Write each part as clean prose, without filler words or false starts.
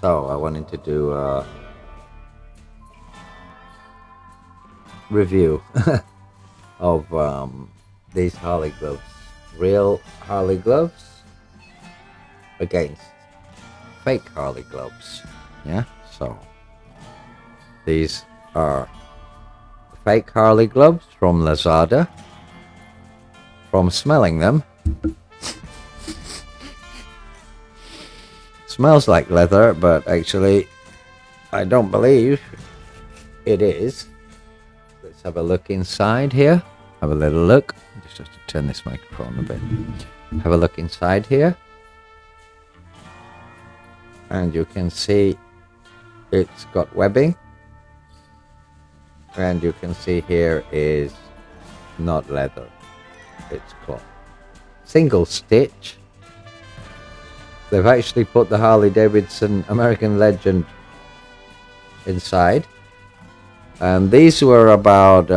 So I wanted to do a review of these Harley gloves. Real Harley gloves against fake Harley gloves. Yeah, so these are fake Harley gloves from Lazada. From smelling them, smells like leather, but actually I don't believe it is. Let's have a look inside here. Have a little look. Just have to turn this microphone a bit. Have a look inside here. And you can see it's got webbing. And you can see here is not leather. It's cloth. Single stitch. They've actually put the Harley Davidson American Legend inside. And these were about,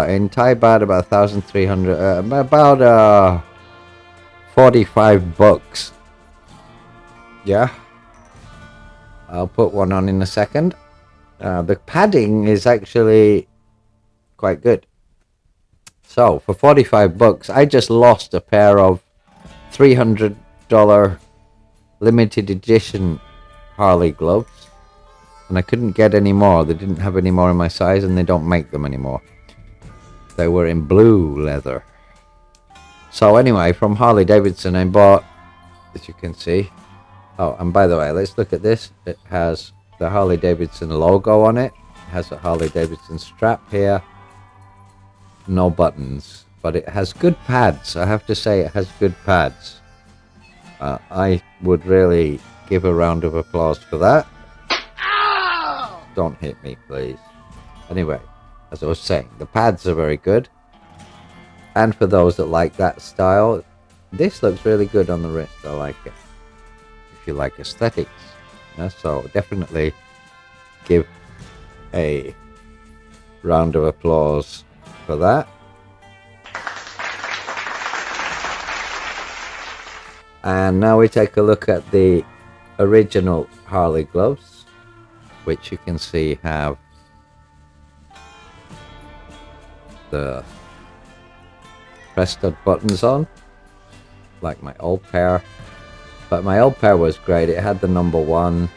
in Thai Baht, about 1,300, about 45 bucks. Yeah. I'll put one on in a second. The padding is actually quite good. So for 45 bucks, I just lost a pair of $300 limited edition Harley gloves. And I couldn't get any more. They didn't have any more in my size, and they don't make them anymore. They were in blue leather. So anyway, from Harley Davidson, I bought, as you can see. Oh, and by the way, let's look at this. It has the Harley Davidson logo on it. It has a Harley Davidson strap here. No buttons, but it has good pads. I have to say it has good pads. I would really give a round of applause for that. Ow! Don't hit me, please. Anyway, as I was saying, the pads are very good. And for those that like that style, this looks really good on the wrist. I like it. If you like aesthetics. Yeah, so definitely give a round of applause for that. And now we take a look at the original Harley gloves, which you can see have the press stud buttons on, like my old pair. But my old pair was great. It had the number 1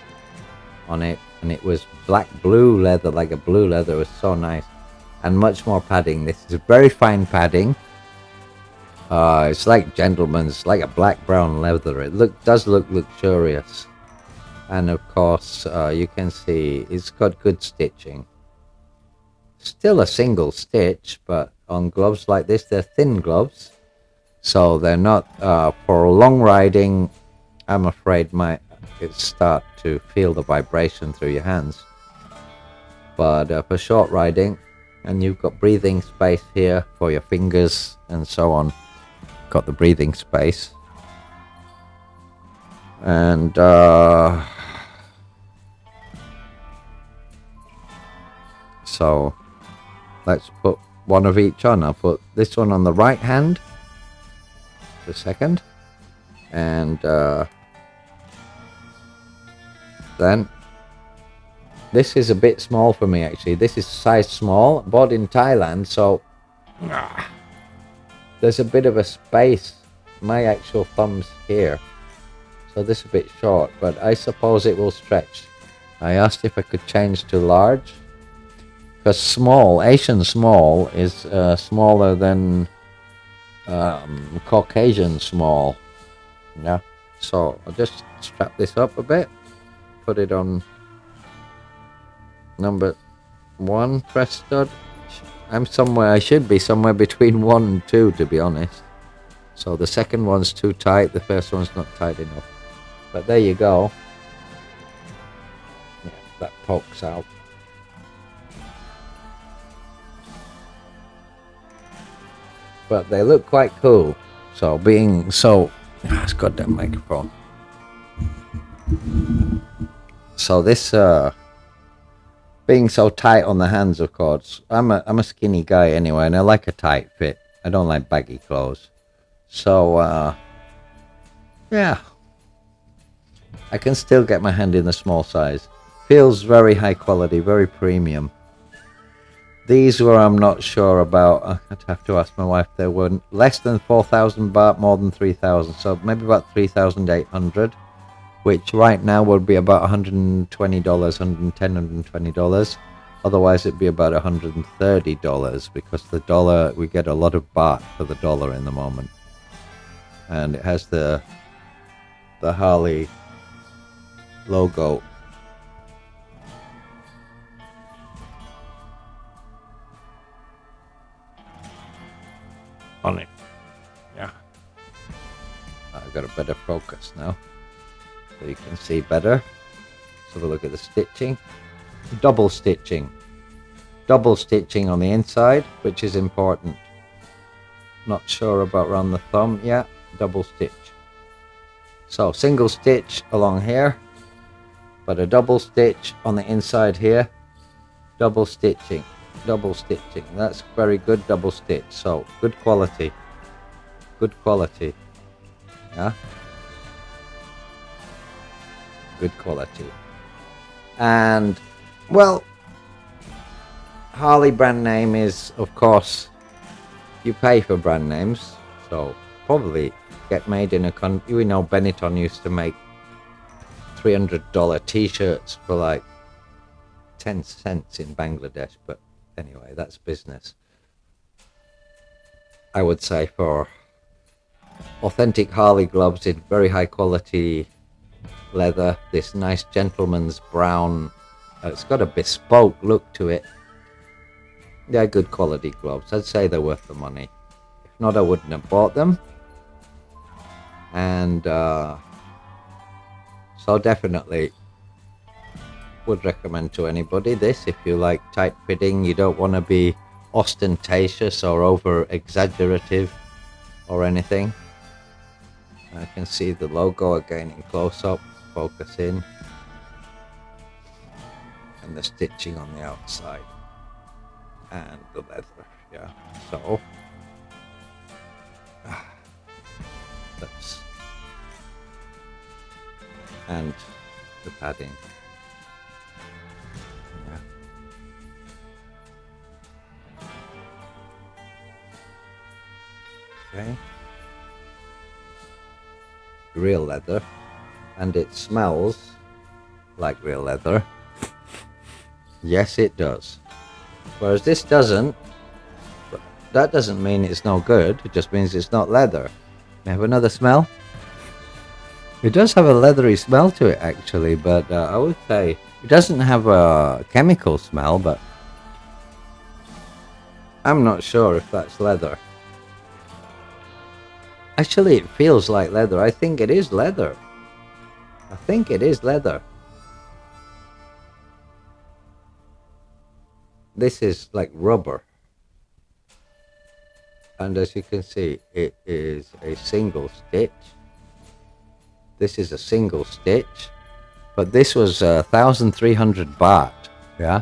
on it, and it was black blue leather, like a blue leather. It was so nice. And much more padding. This is very fine padding. It's like gentleman's, like a black brown leather. It does look luxurious. And of course, you can see it's got good stitching. Still a single stitch, but on gloves like this, they're thin gloves. So they're not, for long riding, I'm afraid it start to feel the vibration through your hands. But for short riding, and you've got breathing space here for your fingers and so on. Got the breathing space. And so let's put one of each on. I'll put this one on the right hand. The second. And then this is a bit small for me, actually. This is size small, bought in Thailand, so there's a bit of a space. My actual thumb's here, so this is a bit short, but I suppose it will stretch. I asked if I could change to large, because small, Asian small, is smaller than Caucasian small. Yeah, so I'll just strap this up a bit, put it on number 1 press stud. I should be somewhere between 1 and 2, to be honest. So the second one's too tight, the first one's not tight enough. But there you go. Yeah, that pokes out. But they look quite cool. So it's got that microphone. So this being so tight on the hands, of course, I'm a skinny guy anyway, and I like a tight fit. I don't like baggy clothes. So yeah, I can still get my hand in the small size. Feels very high quality, very premium. These were, I'm not sure about. I'd have to ask my wife. They were less than 4,000 baht, more than 3,000. So maybe about 3,800, which right now would be about $120, $110, $120. Otherwise, it'd be about $130 because the dollar, we get a lot of baht for the dollar in the moment. And it has the Harley logo on it. Yeah. I've got a better focus now, so you can see better. Let's have a look at the stitching. Double stitching on the inside, which is important. Not sure about around the thumb. Yeah, double stitch. So single stitch along here, but a double stitch on the inside here. Double stitching. That's very good. Double stitch. So good quality. Yeah, good quality. And well, Harley brand name is, of course, you pay for brand names, so probably get made in a country. We know Benetton used to make $300 t-shirts for like 10 cents in Bangladesh, but anyway, that's business. I would say for authentic Harley gloves in very high quality leather, this nice gentleman's brown, it's got a bespoke look to it. They're good quality gloves. I'd say they're worth the money. If not, I wouldn't have bought them. And so definitely would recommend to anybody this. If you like tight fitting, you don't want to be ostentatious or over exaggerative or anything. I can see the logo again in close up, focus in, and the stitching on the outside and the leather. Yeah, so that's, and the padding. Yeah. Okay. Real leather, and it smells like real leather. Yes, it does. Whereas this doesn't. But that doesn't mean it's no good. It just means it's not leather. May I have another smell? It does have a leathery smell to it, actually, but I would say it doesn't have a chemical smell, but I'm not sure if that's leather. Actually, it feels like leather. I think it is leather. This is like rubber. And as you can see, it is a single stitch. This is a single stitch. But this was 1,300 baht. Yeah.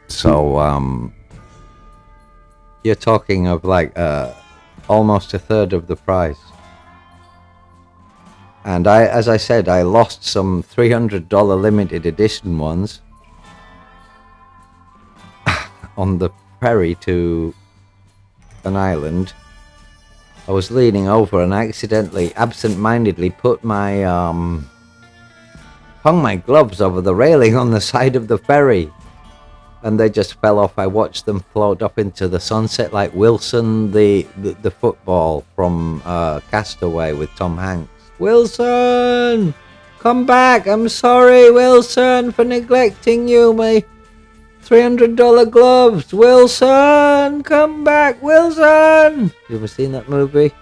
So, you're talking of like almost a third of the price. And as I said, I lost some $300 limited edition ones on the ferry to an island. I was leaning over and accidentally, absent-mindedly put my hung my gloves over the railing on the side of the ferry, and they just fell off. I watched them float up into the sunset like Wilson, the football from Castaway with Tom Hanks. Wilson, come back! I'm sorry, Wilson, for neglecting you. My $300 gloves. Wilson, come back, Wilson. You ever seen that movie?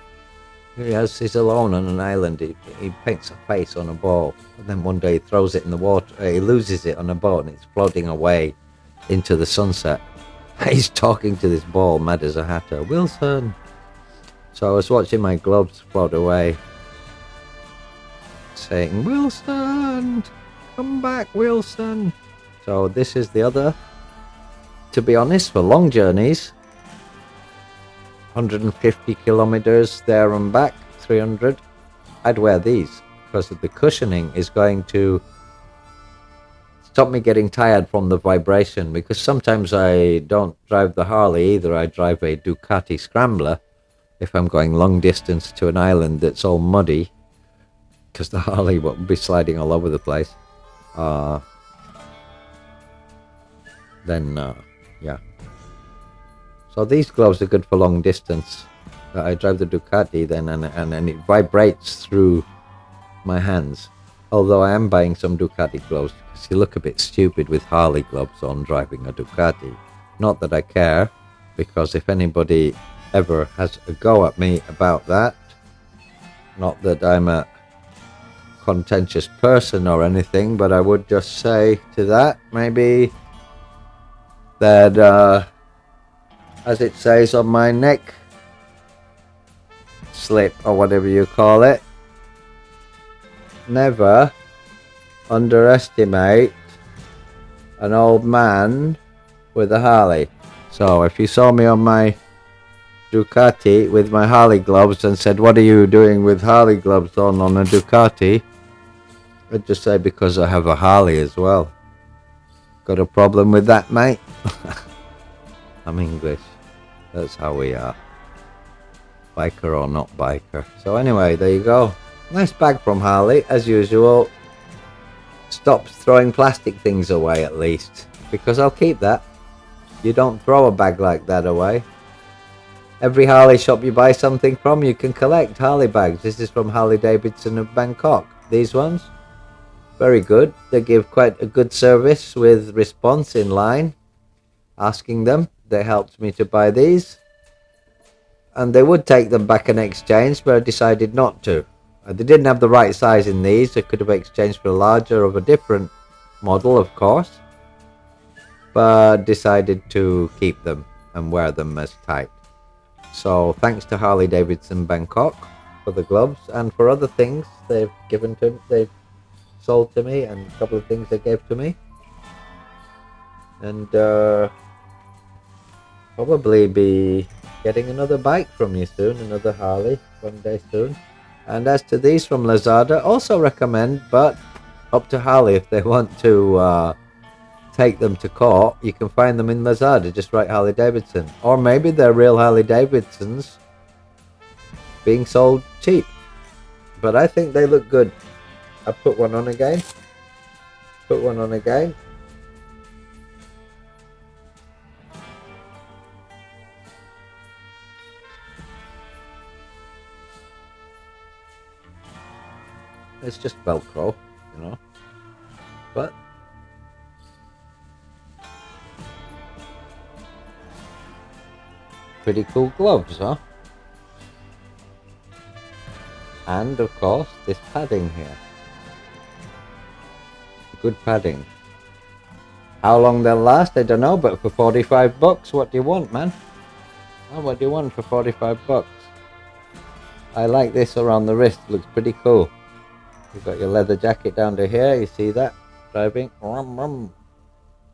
He's alone on an island. He paints a face on a ball, and then one day he throws it in the water. He loses it on a boat, and it's floating away into the sunset. He's talking to this ball, mad as a hatter. Wilson. So I was watching my gloves float away, saying, Wilson, come back, Wilson. So this is the other. To be honest, for long journeys, 150 kilometers there and back, 300, I'd wear these. because of the cushioning is going to stop me getting tired from the vibration, because sometimes I don't drive the Harley either. I drive a Ducati Scrambler if I'm going long distance to an island that's all muddy, because the Harley will be sliding all over the place. Yeah. So these gloves are good for long distance. I drive the Ducati then, and it vibrates through my hands. Although I am buying some Ducati gloves, because you look a bit stupid with Harley gloves on driving a Ducati. Not that I care, because if anybody ever has a go at me about that, not that I'm a contentious person or anything, but I would just say to that, maybe, that as it says on my neck slip, or whatever you call it, never underestimate an old man with a Harley. So if you saw me on my Ducati with my Harley gloves and said, what are you doing with Harley gloves on a Ducati, I'd just say, because I have a Harley as well. Got a problem with that, mate? I'm English. That's how we are. Biker or not biker. So anyway, there you go. Nice bag from Harley, as usual. Stops throwing plastic things away, at least, because I'll keep that. You don't throw a bag like that away. Every Harley shop you buy something from, you can collect Harley bags. This is from Harley Davidson of Bangkok. These ones, very good. They give quite a good service with response in line. Asking them, they helped me to buy these. And they would take them back in exchange, but I decided not to. They didn't have the right size in these. I could have exchanged for a larger of a different model, of course. But decided to keep them and wear them as tight. So thanks to Harley Davidson Bangkok for the gloves and for other things they've sold to me, and a couple of things they gave to me. And probably be getting another bike from you soon, another Harley one day soon. And as to these from Lazada, also recommend, but up to Harley if they want to take them to court. You can find them in Lazada, just write Harley Davidson. Or maybe they're real Harley Davidsons being sold cheap. But I think they look good. I put one on again. Put one on again. It's just Velcro, you know. But pretty cool gloves, huh? And of course, this padding here. Good padding. How long they'll last, I don't know, but for 45 bucks, what do you want, man? Oh, what do you want for 45 bucks? I like this around the wrist, looks pretty cool. You've got your leather jacket down to here, you see that? Driving.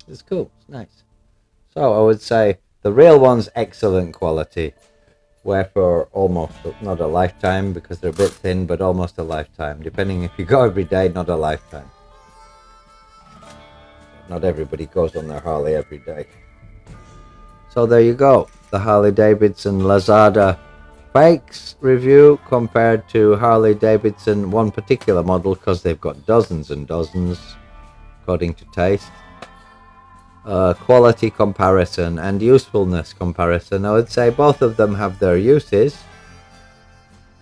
It's cool, it's nice. So I would say the real one's excellent quality. Wear for almost, not a lifetime because they're a bit thin, but almost a lifetime. Depending if you go every day, not a lifetime. Not everybody goes on their Harley every day. So there you go. The Harley Davidson Lazada fakes review compared to Harley Davidson one particular model, because they've got dozens and dozens according to taste. Quality comparison and usefulness comparison. I would say both of them have their uses,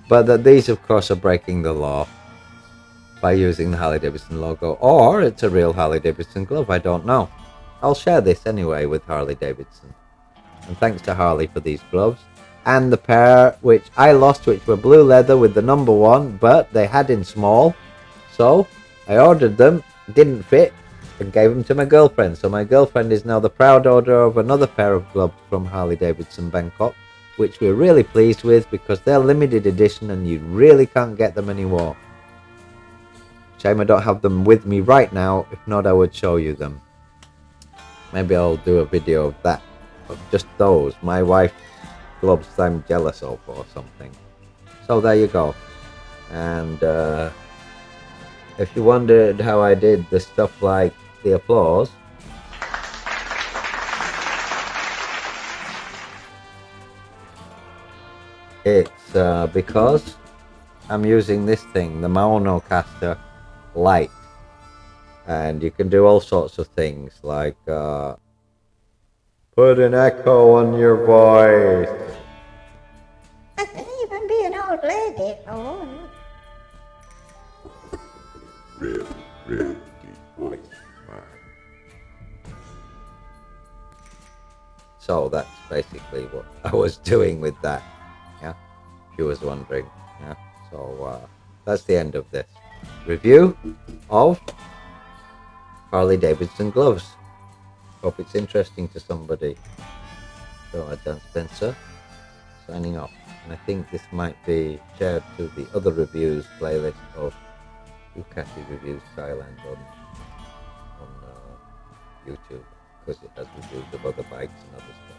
but that these of course are breaking the law by using the Harley Davidson logo, or it's a real Harley Davidson glove, I don't know. I'll share this anyway with Harley Davidson. And thanks to Harley for these gloves. And the pair which I lost, which were blue leather with the number 1, but they had in small. So I ordered them, didn't fit, and gave them to my girlfriend. So my girlfriend is now the proud owner of another pair of gloves from Harley Davidson Bangkok, which we're really pleased with because they're limited edition and you really can't get them anymore. Shame I don't have them with me right now. If not, I would show you them. Maybe I'll do a video of that, of just those. My wife's gloves I'm jealous of or something. So there you go. And If you wondered how I did the stuff like the applause, it's because I'm using this thing, the Monocaster Lite, and you can do all sorts of things like put an echo on your voice. I can even be an old lady. Oh, Really, really deep voice, man. So that's basically what I was doing with that. Yeah, if you was wondering. Yeah. So that's the end of this review of Harley Davidson gloves. Hope it's interesting to somebody. So Dan Spencer signing off, and I think this might be shared to the other reviews playlist of Ducati Reviews Thailand on YouTube, because it has reviews of other bikes and other stuff.